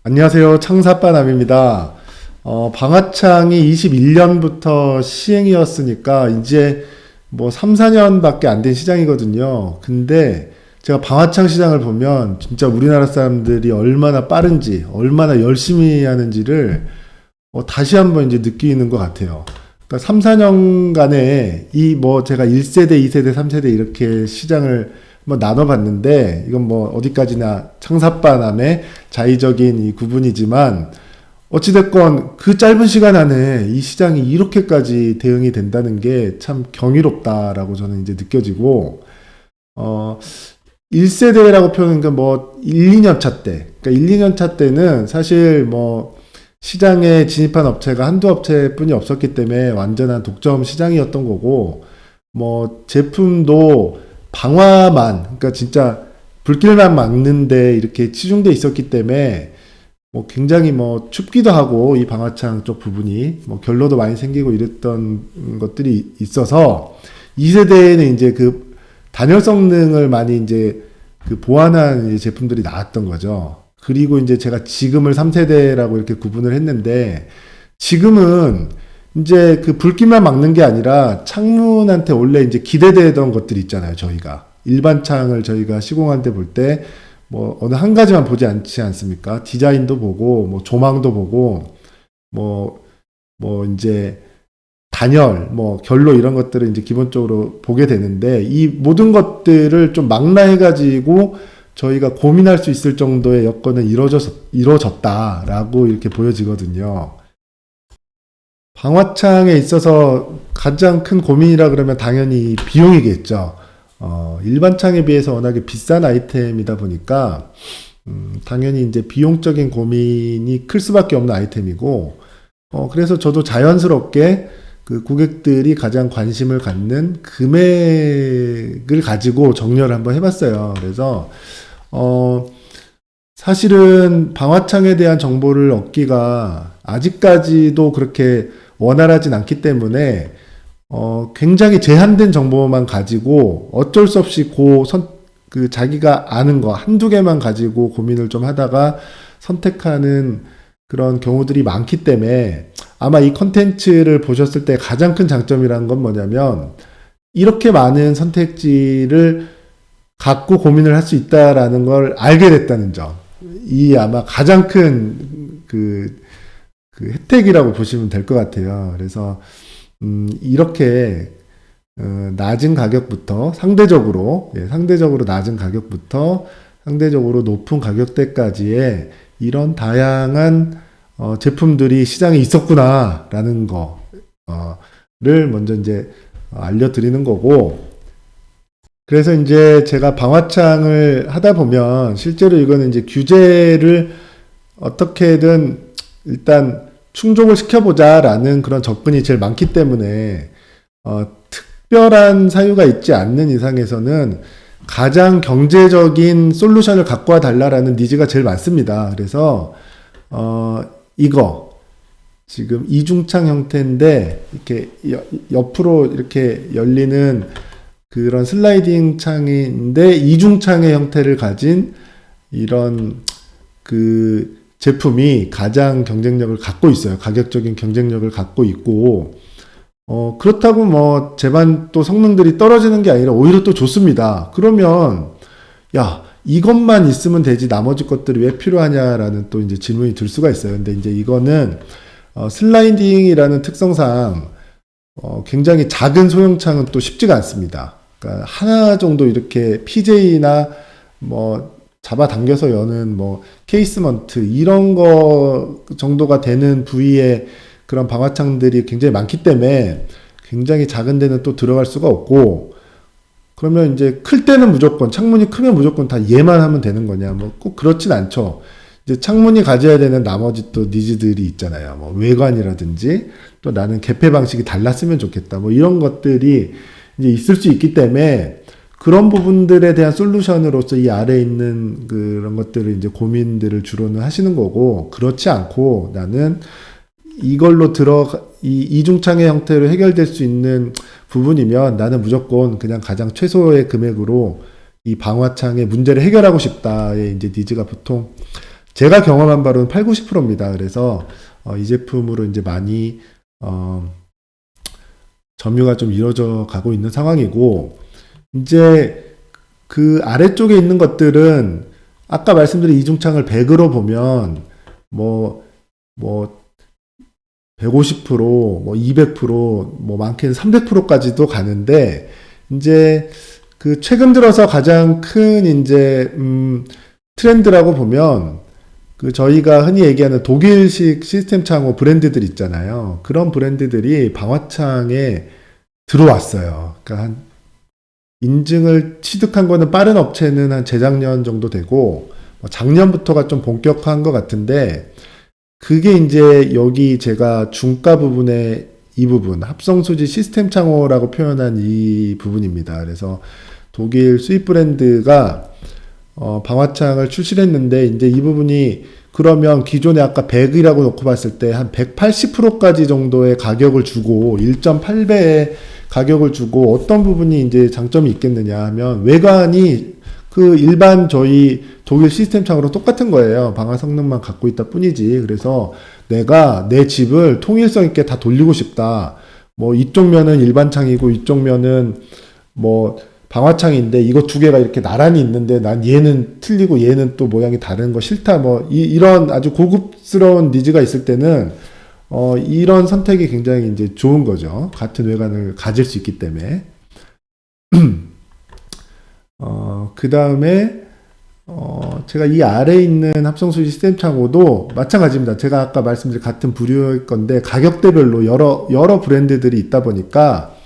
안녕하세요. 창사빠남입니다. 방화창이 21년부터 시행이었으니까 이제 뭐 3, 4년밖에 안 된 시장이거든요. 근데 제가 방화창 시장을 보면 진짜 우리나라 사람들이 얼마나 빠른지, 얼마나 열심히 하는지를 다시 한번 이제 느끼는 것 같아요. 그러니까 3, 4년간에 이 뭐 제가 1세대, 2세대, 3세대 이렇게 시장을 뭐 나눠봤는데 이건 뭐 어디까지나 창사빠남의 자의적인 이 구분이지만 어찌됐건 그 짧은 시간 안에 이 시장이 이렇게까지 대응이 된다는 게 참 경이롭다라고 저는 이제 느껴지고, 어, 1세대라고 표현하니까 뭐 1, 2년 차 때, 그러니까 1, 2년 차 때는 사실 뭐 시장에 진입한 업체가 한두 업체뿐이 없었기 때문에 완전한 독점 시장이었던 거고, 뭐 제품도 방화만, 그러니까 진짜 불길만 막는데 이렇게 치중돼 있었기 때문에 뭐 굉장히 뭐 춥기도 하고 이 방화창 쪽 부분이 뭐 결로도 많이 생기고 이랬던 것들이 있어서 2세대에는 이제 그 단열 성능을 많이 이제 그 보완한 이제 제품들이 나왔던 거죠. 그리고 이제 제가 지금을 3세대라고 이렇게 구분을 했는데, 지금은 이제 그 불길만 막는 게 아니라 창문한테 원래 이제 기대되던 것들이 있잖아요. 저희가 일반 창을 저희가 시공할 때 볼 때 뭐 어느 한 가지만 보지 않지 않습니까? 디자인도 보고 뭐 조망도 보고 뭐 이제 단열, 뭐 결로 이런 것들을 이제 기본적으로 보게 되는데, 이 모든 것들을 좀 망라해가지고 저희가 고민할 수 있을 정도의 여건은 이루어졌다라고 이렇게 보여지거든요. 방화창에 있어서 가장 큰 고민이라 그러면 당연히 비용이겠죠. 일반 창에 비해서 워낙에 비싼 아이템이다 보니까, 당연히 이제 비용적인 고민이 클 수밖에 없는 아이템이고, 그래서 저도 자연스럽게 그 고객들이 가장 관심을 갖는 금액을 가지고 정렬을 한번 해봤어요. 그래서, 사실은 방화창에 대한 정보를 얻기가 아직까지도 그렇게 원활하진 않기 때문에 굉장히 제한된 정보만 가지고 어쩔 수 없이 그 자기가 아는 거 한두 개만 가지고 고민을 좀 하다가 선택하는 그런 경우들이 많기 때문에, 아마 이 컨텐츠를 보셨을 때 가장 큰 장점이라는 건 뭐냐면 이렇게 많은 선택지를 갖고 고민을 할 수 있다라는 걸 알게 됐다는 점. 이 아마 가장 큰 그 혜택이라고 보시면 될 것 같아요. 그래서 이렇게 낮은 가격부터 상대적으로 낮은 가격부터 상대적으로 높은 가격대까지의 이런 다양한 제품들이 시장에 있었구나라는 거를 먼저 이제 알려드리는 거고, 그래서 이제 제가 방화창을 하다 보면 실제로 이거는 이제 규제를 어떻게든 일단 충족을 시켜보자라는 그런 접근이 제일 많기 때문에, 특별한 사유가 있지 않는 이상에서는 가장 경제적인 솔루션을 갖고 와 달라라는 니즈가 제일 많습니다. 그래서 이거 지금 이중창 형태인데 이렇게 옆으로 이렇게 열리는 그런 슬라이딩 창인데 이중창의 형태를 가진 이런 그 제품이 가장 경쟁력을 갖고 있어요. 가격적인 경쟁력을 갖고 있고, 그렇다고 뭐 제반 또 성능들이 떨어지는 게 아니라 오히려 또 좋습니다. 그러면 야, 이것만 있으면 되지 나머지 것들이 왜 필요하냐라는 또 이제 질문이 들 수가 있어요. 근데 이제 이거는 슬라이딩이라는 특성상 굉장히 작은 소형창은 또 쉽지가 않습니다. 그러니까 하나 정도 이렇게 PJ나 뭐 잡아당겨서 여는 뭐 케이스먼트 이런 거 정도가 되는 부위에 그런 방화창들이 굉장히 많기 때문에 굉장히 작은 데는 또 들어갈 수가 없고, 그러면 이제 클 때는 무조건 창문이 크면 무조건 다 얘만 하면 되는 거냐, 뭐 꼭 그렇진 않죠. 이제 창문이 가져야 되는 나머지 또 니즈들이 있잖아요. 뭐 외관이라든지 또 나는 개폐 방식이 달랐으면 좋겠다, 뭐 이런 것들이 이제 있을 수 있기 때문에 그런 부분들에 대한 솔루션으로서 이 아래에 있는 그런 것들을 이제 고민들을 주로는 하시는 거고, 그렇지 않고 나는 이걸로 이 이중창의 형태로 해결될 수 있는 부분이면 나는 무조건 그냥 가장 최소의 금액으로 이 방화창의 문제를 해결하고 싶다의 이제 니즈가 보통 제가 경험한 바로는 8, 90%입니다. 그래서 이 제품으로 이제 많이 점유가 좀 이루어져 가고 있는 상황이고, 이제 그 아래쪽에 있는 것들은 아까 말씀드린 이중창을 100으로 보면 뭐 150%, 뭐 200%, 뭐 많게는 300%까지도 가는데, 이제 그 최근 들어서 가장 큰 이제 트렌드라고 보면 그 저희가 흔히 얘기하는 독일식 시스템 창호 브랜드들 있잖아요. 그런 브랜드들이 방화창에 들어왔어요. 그러니까 한 인증을 취득한 거는 빠른 업체는 한 재작년 정도 되고, 작년부터가 좀 본격화한 것 같은데, 그게 이제 여기 제가 중가 부분에 이 부분, 합성수지 시스템 창호라고 표현한 이 부분입니다. 그래서 독일 수입 브랜드가 방화창을 출시를 했는데, 이제 이 부분이 그러면 기존에 아까 100이라고 놓고 봤을 때 한 180%까지 정도의 가격을 주고 1.8배의 가격을 주고 어떤 부분이 이제 장점이 있겠느냐 하면 외관이 그 일반 저희 독일 시스템 창으로 똑같은 거예요. 방화 성능만 갖고 있다 뿐이지. 그래서 내가 내 집을 통일성 있게 다 돌리고 싶다. 뭐 이쪽 면은 일반 창이고 이쪽 면은 뭐 방화창인데 이거 두 개가 이렇게 나란히 있는데 난 얘는 틀리고 얘는 또 모양이 다른 거 싫다. 뭐 이런 아주 고급스러운 니즈가 있을 때는 이런 선택이 굉장히 이제 좋은 거죠. 같은 외관을 가질 수 있기 때문에. 그 다음에, 제가 이 아래에 있는 합성수지 시스템 창호도 마찬가지입니다. 제가 아까 말씀드린 같은 부류일 건데, 가격대별로 여러 브랜드들이 있다 보니까,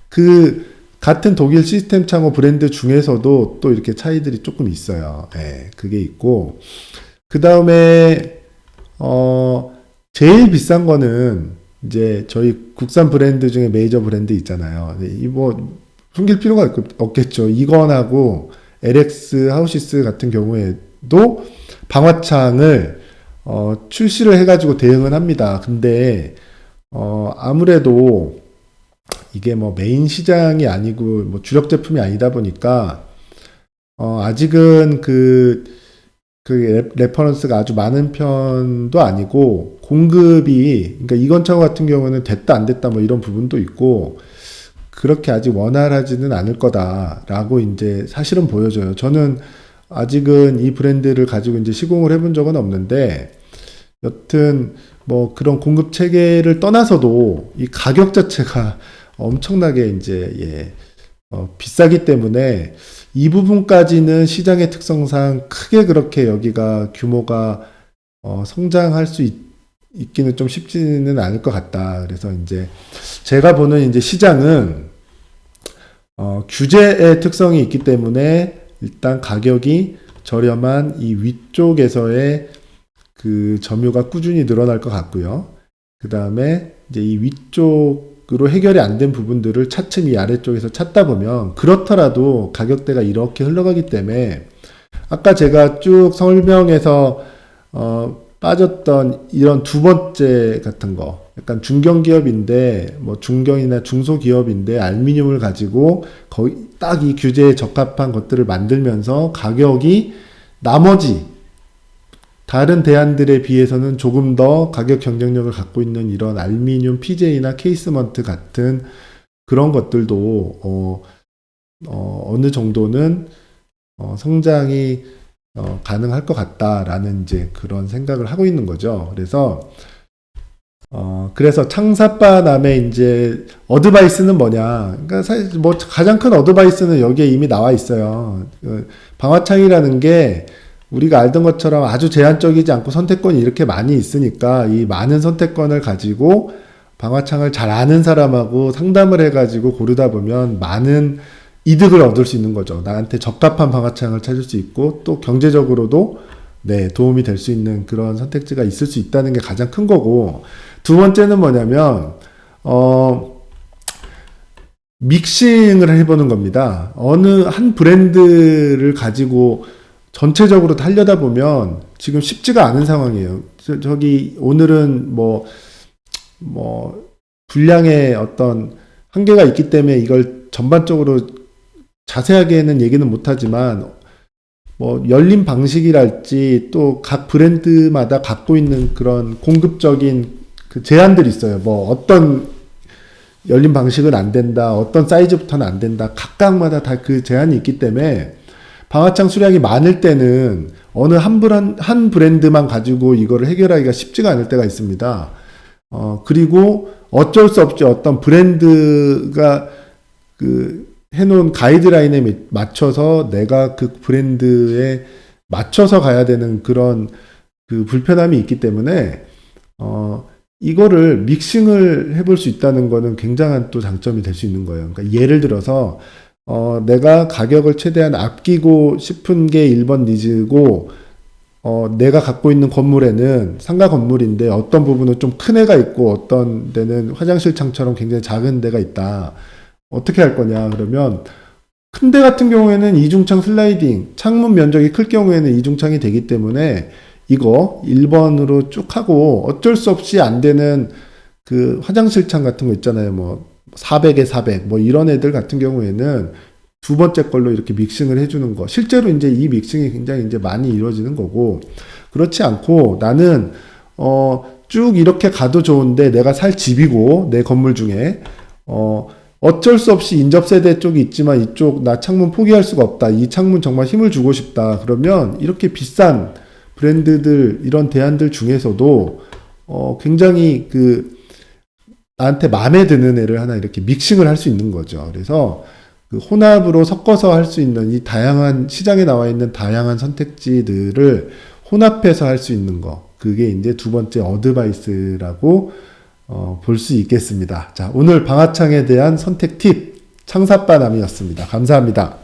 그, 같은 독일 시스템 창호 브랜드 중에서도 또 이렇게 차이들이 조금 있어요. 예, 그게 있고. 그 다음에, 제일 비싼 거는, 이제 저희 국산 브랜드 중에 메이저 브랜드 있잖아요. 이 숨길 필요가 없겠죠. 이건하고 LX 하우시스 같은 경우에도 방화창을 출시를 해가지고 대응을 합니다. 근데 아무래도 이게 뭐 메인 시장이 아니고 뭐 주력 제품이 아니다 보니까 아직은 그 레퍼런스가 아주 많은 편도 아니고 공급이, 그러니까 이건창호 같은 경우는 됐다 안 됐다 뭐 이런 부분도 있고 그렇게 아직 원활하지는 않을 거다라고 이제 사실은 보여져요. 저는 아직은 이 브랜드를 가지고 이제 시공을 해본 적은 없는데, 여튼 뭐 그런 공급 체계를 떠나서도 이 가격 자체가 엄청나게 이제 비싸기 때문에 이 부분까지는 시장의 특성상 크게 그렇게 여기가 규모가 성장할 수 있기는 좀 쉽지는 않을 것 같다. 그래서 이제 제가 보는 이제 시장은 규제의 특성이 있기 때문에 일단 가격이 저렴한 이 위쪽에서의 그 점유가 꾸준히 늘어날 것 같고요. 그 다음에 이제 이 위쪽으로 해결이 안 된 부분들을 차츰 이 아래쪽에서 찾다 보면, 그렇더라도 가격대가 이렇게 흘러가기 때문에 아까 제가 쭉 설명해서 빠졌던 이런 두 번째 같은 거, 약간 중견기업인데 뭐 중견이나 중소기업인데 알루미늄을 가지고 거의 딱 이 규제에 적합한 것들을 만들면서 가격이 나머지 다른 대안들에 비해서는 조금 더 가격 경쟁력을 갖고 있는 이런 알루미늄 PJ나 케이스먼트 같은 그런 것들도 어느 정도는 성장이 가능할 것 같다라는 이제 그런 생각을 하고 있는 거죠. 그래서 창사바남의 이제 어드바이스는 뭐냐? 그러니까 사실 뭐 가장 큰 어드바이스는 여기에 이미 나와 있어요. 방화창이라는 게 우리가 알던 것처럼 아주 제한적이지 않고 선택권이 이렇게 많이 있으니까 이 많은 선택권을 가지고 방화창을 잘 아는 사람하고 상담을 해가지고 고르다 보면 많은 이득을 얻을 수 있는 거죠. 나한테 적합한 방화창을 찾을 수 있고 또 경제적으로도 도움이 될 수 있는 그런 선택지가 있을 수 있다는 게 가장 큰 거고, 두 번째는 뭐냐면 믹싱을 해보는 겁니다. 어느 한 브랜드를 가지고 전체적으로 하려다 보면 지금 쉽지가 않은 상황이에요. 저기 오늘은 뭐 분량의 어떤 한계가 있기 때문에 이걸 전반적으로 자세하게는 얘기는 못하지만 뭐 열린 방식이랄지 또 각 브랜드마다 갖고 있는 그런 공급적인 그 제한들이 있어요. 뭐 어떤 열린 방식은 안 된다, 어떤 사이즈부터는 안 된다. 각각마다 다 그 제한이 있기 때문에 방화창 수량이 많을 때는 어느 한 브랜드만 가지고 이거를 해결하기가 쉽지가 않을 때가 있습니다. 그리고 어쩔 수 없이 어떤 브랜드가 그 해놓은 가이드라인에 맞춰서 내가 그 브랜드에 맞춰서 가야 되는 그런 그 불편함이 있기 때문에, 이거를 믹싱을 해볼 수 있다는 거는 굉장한 또 장점이 될 수 있는 거예요. 그러니까 예를 들어서, 내가 가격을 최대한 아끼고 싶은 게 1번 니즈고, 내가 갖고 있는 건물에는 상가 건물인데 어떤 부분은 좀 큰 애가 있고 어떤 데는 화장실 창처럼 굉장히 작은 데가 있다. 어떻게 할 거냐 그러면 큰 데 같은 경우에는 이중창 슬라이딩, 창문 면적이 클 경우에는 이중창이 되기 때문에 이거 1번으로 쭉 하고 어쩔 수 없이 안 되는 그 화장실 창 같은 거 있잖아요. 뭐 400에 400 뭐 이런 애들 같은 경우에는 두 번째 걸로 이렇게 믹싱을 해주는 거. 실제로 이제 이 믹싱이 굉장히 이제 많이 이루어지는 거고, 그렇지 않고 나는, 쭉 이렇게 가도 좋은데 내가 살 집이고, 내 건물 중에, 어쩔 수 없이 인접세대 쪽이 있지만 이쪽 나 창문 포기할 수가 없다. 이 창문 정말 힘을 주고 싶다. 그러면 이렇게 비싼 브랜드들, 이런 대안들 중에서도, 굉장히 나한테 마음에 드는 애를 하나 이렇게 믹싱을 할 수 있는 거죠. 그래서, 그 혼합으로 섞어서 할 수 있는 이 다양한 시장에 나와 있는 다양한 선택지들을 혼합해서 할 수 있는 거. 그게 이제 두 번째 어드바이스라고 볼 수 있겠습니다. 자, 오늘 방화창에 대한 선택 팁 창사빠남이었습니다. 감사합니다.